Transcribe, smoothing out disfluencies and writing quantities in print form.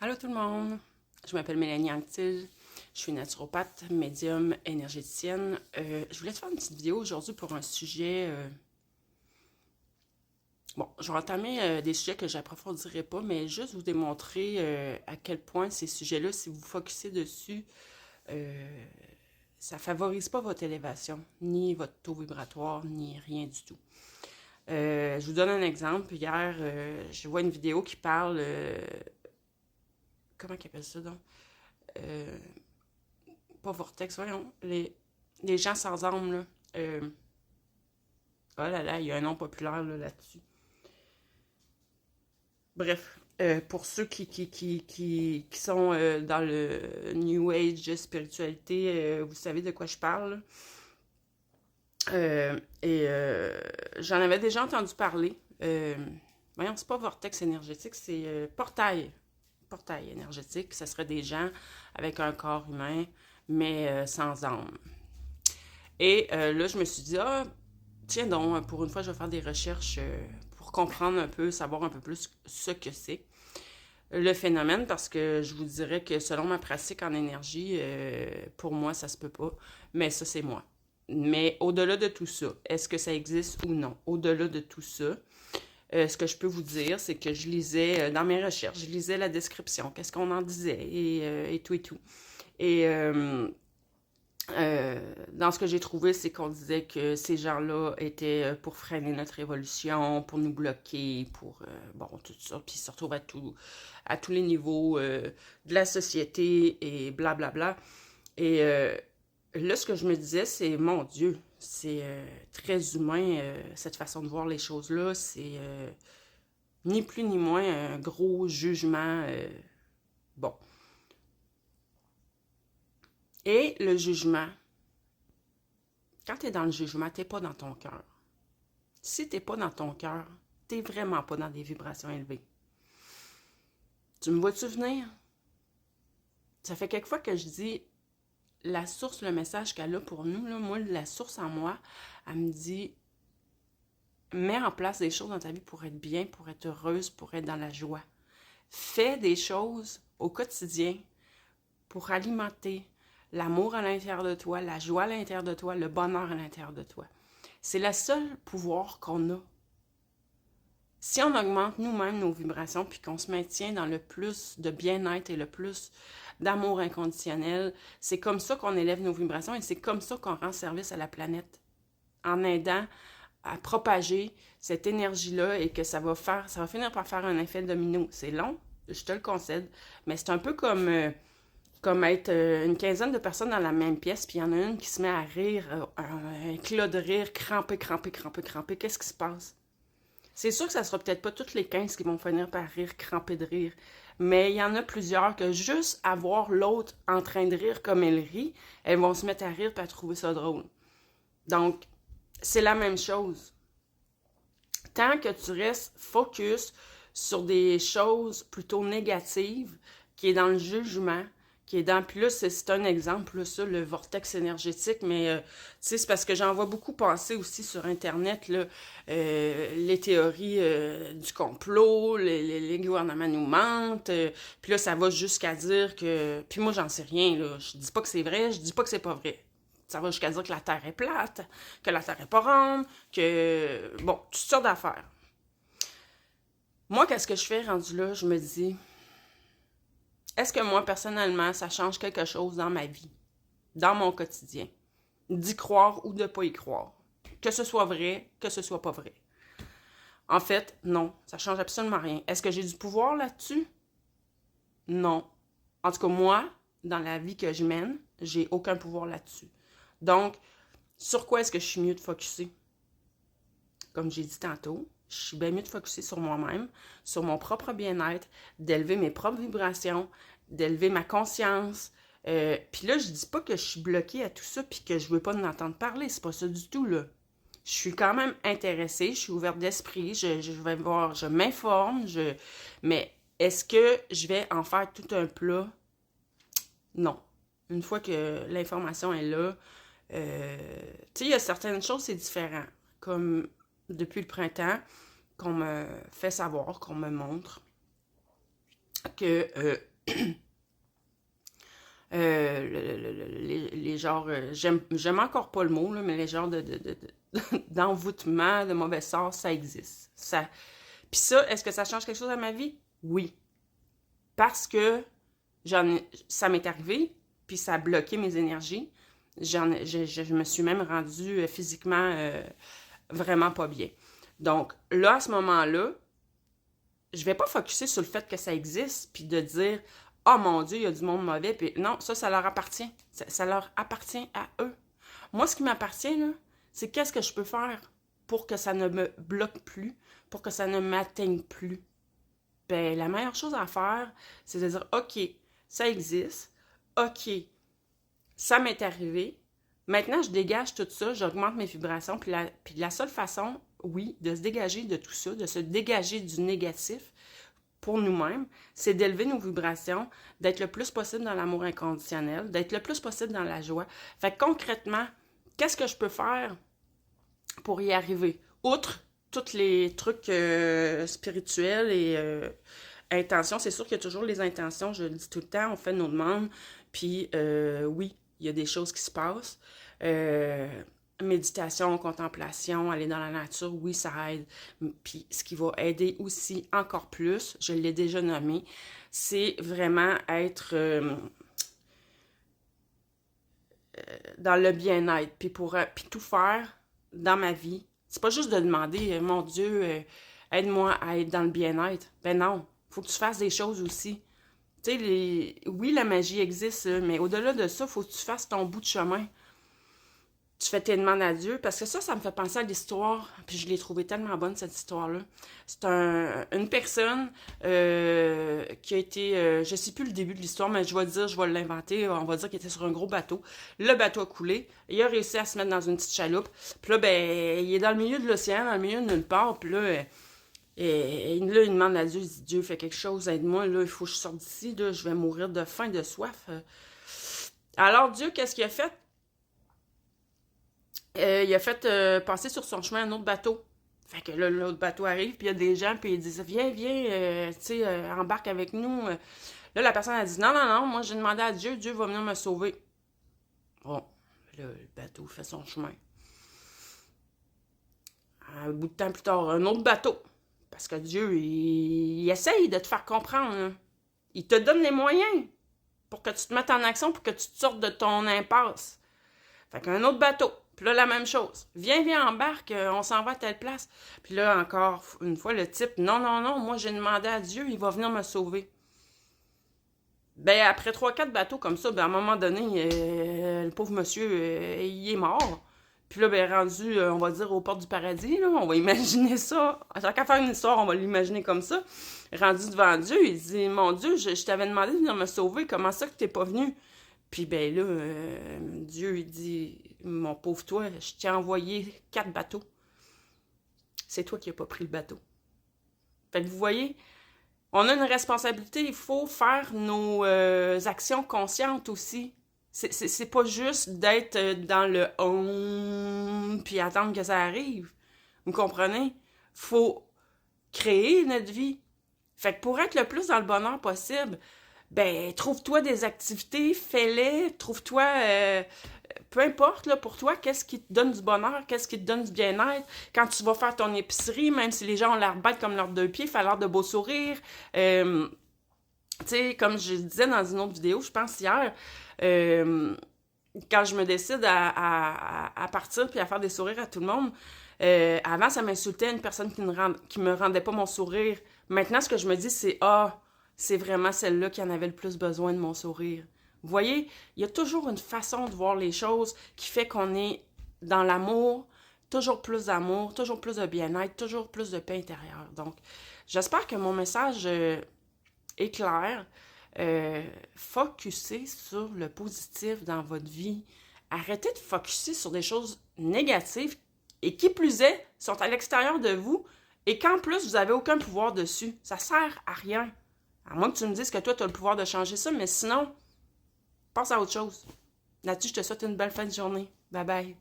Allô tout le monde, je m'appelle Mélanie Anctil, je suis naturopathe, médium, énergéticienne. Je voulais te faire une petite vidéo aujourd'hui pour un sujet... Bon, je vais entamer des sujets que j'approfondirai pas, mais juste vous démontrer à quel point ces sujets-là, si vous focussez dessus, euh, ça favorise pas votre élévation, ni votre taux vibratoire, ni rien du tout. Je vous donne un exemple. Hier, je vois une vidéo qui parle... comment qu'ils appellent ça donc? Euh, Pas vortex, voyons. Les gens sans âme, là. Oh là là, il y a un nom populaire là-dessus. Bref, pour ceux qui sont dans le New Age spiritualité, vous savez de quoi je parle. J'en avais déjà entendu parler. Voyons, c'est pas vortex énergétique, c'est portail. Portail énergétique. Ça serait des gens avec un corps humain, mais sans âme. Et là, je me suis dit, ah, tiens donc, pour une fois, je vais faire des recherches pour comprendre un peu, savoir un peu plus ce que c'est. Le phénomène, parce que je vous dirais que selon ma pratique en énergie, pour moi, ça se peut pas. Mais ça, c'est moi. Mais au-delà de tout ça, est-ce que ça existe ou non? Au-delà de tout ça, ce que je peux vous dire, c'est que je lisais, dans mes recherches, je lisais la description, qu'est-ce qu'on en disait, et tout et tout. Et dans ce que j'ai trouvé, c'est qu'on disait que ces gens-là étaient pour freiner notre évolution, pour nous bloquer, pour, bon, tout ça, puis ils se retrouvent à tous les niveaux de la société et blablabla. Et là, ce que je me disais, c'est, mon Dieu, c'est très humain, cette façon de voir les choses-là. C'est ni plus ni moins un gros jugement. Bon. Et le jugement, quand tu es dans le jugement, tu n'es pas dans ton cœur. Si tu n'es pas dans ton cœur, tu n'es vraiment pas dans des vibrations élevées. Tu me vois-tu venir? Ça fait quelques fois que je dis la source, le message qu'elle a pour nous, là, moi, la source en moi, elle me dit mets en place des choses dans ta vie pour être bien, pour être heureuse, pour être dans la joie. Fais des choses au quotidien pour alimenter l'amour à l'intérieur de toi, la joie à l'intérieur de toi, le bonheur à l'intérieur de toi. C'est le seul pouvoir qu'on a. Si on augmente nous-mêmes nos vibrations puis qu'on se maintient dans le plus de bien-être et le plus d'amour inconditionnel, c'est comme ça qu'on élève nos vibrations et c'est comme ça qu'on rend service à la planète. En aidant à propager cette énergie-là et que ça va finir par faire un effet domino. C'est long, je te le concède, mais c'est un peu comme être une quinzaine de personnes dans la même pièce, puis il y en a une qui se met à rire, un éclat de rire, crampé. Qu'est-ce qui se passe? C'est sûr que ça sera peut-être pas toutes les 15 qui vont finir par rire, crampé de rire, mais il y en a plusieurs que juste à voir l'autre en train de rire comme elle rit, elles vont se mettre à rire et à trouver ça drôle. Donc, c'est la même chose. Tant que tu restes focus sur des choses plutôt négatives, qui est dans le jugement, qui est dans... Puis là, c'est un exemple, là, ça, le vortex énergétique, mais tu sais, c'est parce que j'en vois beaucoup passer aussi sur Internet, là, les théories du complot, les gouvernements nous mentent, puis là, ça va jusqu'à dire que... Puis moi, j'en sais rien, là. Je dis pas que c'est vrai, je dis pas que c'est pas vrai. Ça va jusqu'à dire que la Terre est plate, que la Terre est pas ronde, que... Bon, toutes sortes d'affaires. Moi, qu'est-ce que je fais rendu là? Je me dis, est-ce que moi, personnellement, ça change quelque chose dans ma vie, dans mon quotidien? D'y croire ou de pas y croire. Que ce soit vrai, que ce soit pas vrai. En fait, non, ça change absolument rien. Est-ce que j'ai du pouvoir là-dessus? Non. En tout cas, moi, dans la vie que je mène, j'ai aucun pouvoir là-dessus. Donc, sur quoi est-ce que je suis mieux de focusser? Comme j'ai dit tantôt, je suis bien mieux de focusser sur moi-même, sur mon propre bien-être, d'élever mes propres vibrations, d'élever ma conscience. Puis là, je dis pas que je suis bloquée à tout ça puis que je veux pas en entendre parler, c'est pas ça du tout, là. Je suis quand même intéressée, je suis ouverte d'esprit, je vais voir, je m'informe, mais est-ce que je vais en faire tout un plat? Non. Une fois que l'information est là, tu sais, il y a certaines choses, c'est différent. Comme depuis le printemps, qu'on me fait savoir, qu'on me montre que Les genres, j'aime encore pas le mot, là, mais les genres d'envoûtement, de mauvais sort, ça existe. Puis ça, est-ce que ça change quelque chose à ma vie? Oui. Parce que ça m'est arrivé, puis ça a bloqué mes énergies. Je me suis même rendue physiquement vraiment pas bien. Donc là, à ce moment-là, je vais pas focusser sur le fait que ça existe, puis de dire « Oh mon Dieu, il y a du monde mauvais. » Puis non, ça leur appartient. Ça leur appartient à eux. Moi, ce qui m'appartient, là, c'est qu'est-ce que je peux faire pour que ça ne me bloque plus, pour que ça ne m'atteigne plus. Ben, la meilleure chose à faire, c'est de dire « OK, ça existe. OK, ça m'est arrivé. Maintenant, je dégage tout ça, j'augmente mes vibrations. Puis la seule façon, oui, de se dégager de tout ça, de se dégager du négatif pour nous-mêmes, c'est d'élever nos vibrations, d'être le plus possible dans l'amour inconditionnel, d'être le plus possible dans la joie. Fait que concrètement, qu'est-ce que je peux faire pour y arriver? Outre tous les trucs spirituels et intentions, c'est sûr qu'il y a toujours les intentions, je le dis tout le temps, on fait nos demandes, puis oui, il y a des choses qui se passent. Méditation, contemplation, aller dans la nature, oui, ça aide. Puis ce qui va aider aussi encore plus, je l'ai déjà nommé, c'est vraiment être dans le bien-être, puis puis tout faire dans ma vie. C'est pas juste de demander, mon Dieu, aide-moi à être dans le bien-être. Ben non, faut que tu fasses des choses aussi. Tu sais, oui, la magie existe, mais au-delà de ça, faut que tu fasses ton bout de chemin. Tu fais tes demandes à Dieu, parce que ça me fait penser à l'histoire, puis je l'ai trouvée tellement bonne, cette histoire-là. C'est une personne qui a été, je sais plus le début de l'histoire, mais je vais l'inventer, on va dire qu'il était sur un gros bateau. Le bateau a coulé, il a réussi à se mettre dans une petite chaloupe, puis là, ben, il est dans le milieu de l'océan, dans le milieu de nulle part, puis là, il demande à Dieu, il dit, Dieu, fais quelque chose, aide-moi, là, il faut que je sorte d'ici, là, je vais mourir de faim, de soif. Alors, Dieu, qu'est-ce qu'il a fait? Il a fait passer sur son chemin un autre bateau. Fait que là, l'autre bateau arrive, puis il y a des gens, puis ils disent « Viens, tu sais, embarque avec nous. » Là, la personne a dit « Non, non, non, moi j'ai demandé à Dieu, Dieu va venir me sauver. » Bon, là, le bateau fait son chemin. Un bout de temps plus tard, un autre bateau. Parce que Dieu, il essaye de te faire comprendre. Hein. Il te donne les moyens pour que tu te mettes en action, pour que tu te sortes de ton impasse. Fait qu'un autre bateau. Puis là, la même chose. Viens, embarque, on s'en va à telle place. Puis là, encore une fois, le type, non, non, non, moi j'ai demandé à Dieu, il va venir me sauver. Ben, après 3-4 bateaux comme ça, ben, à un moment donné, le pauvre monsieur, il est mort. Puis là, ben, rendu, on va dire, aux portes du paradis, là, on va imaginer ça. À chaque fois faire une histoire, on va l'imaginer comme ça. Rendu devant Dieu, il dit, mon Dieu, je t'avais demandé de venir me sauver, comment ça que t'es pas venu? Puis ben là, Dieu, il dit, mon pauvre toi, je t'ai envoyé 4 bateaux. C'est toi qui n'as pas pris le bateau. Fait que vous voyez, on a une responsabilité, il faut faire nos actions conscientes aussi. C'est pas juste d'être dans le puis attendre que ça arrive. Vous comprenez? Faut créer notre vie. Fait que pour être le plus dans le bonheur possible, ben, trouve-toi des activités, fais-les, trouve-toi, peu importe, là, pour toi, qu'est-ce qui te donne du bonheur, qu'est-ce qui te donne du bien-être. Quand tu vas faire ton épicerie, même si les gens ont l'air bêtes comme leurs deux pieds, fais l'air de beau sourire. Tu sais, comme je disais dans une autre vidéo, je pense hier, quand je me décide à partir puis à faire des sourires à tout le monde, avant, ça m'insultait une personne qui me rendait pas mon sourire. Maintenant, ce que je me dis, c'est « Ah, c'est vraiment celle-là qui en avait le plus besoin de mon sourire. » Vous voyez, il y a toujours une façon de voir les choses qui fait qu'on est dans l'amour, toujours plus d'amour, toujours plus de bien-être, toujours plus de paix intérieure. Donc, j'espère que mon message est clair. Focussez sur le positif dans votre vie. Arrêtez de focuser sur des choses négatives et qui plus est, sont à l'extérieur de vous et qu'en plus, vous n'avez aucun pouvoir dessus. Ça sert à rien. À moins que tu me dises que toi, tu as le pouvoir de changer ça, mais sinon, passe à autre chose. Là-dessus, je te souhaite une belle fin de journée. Bye bye.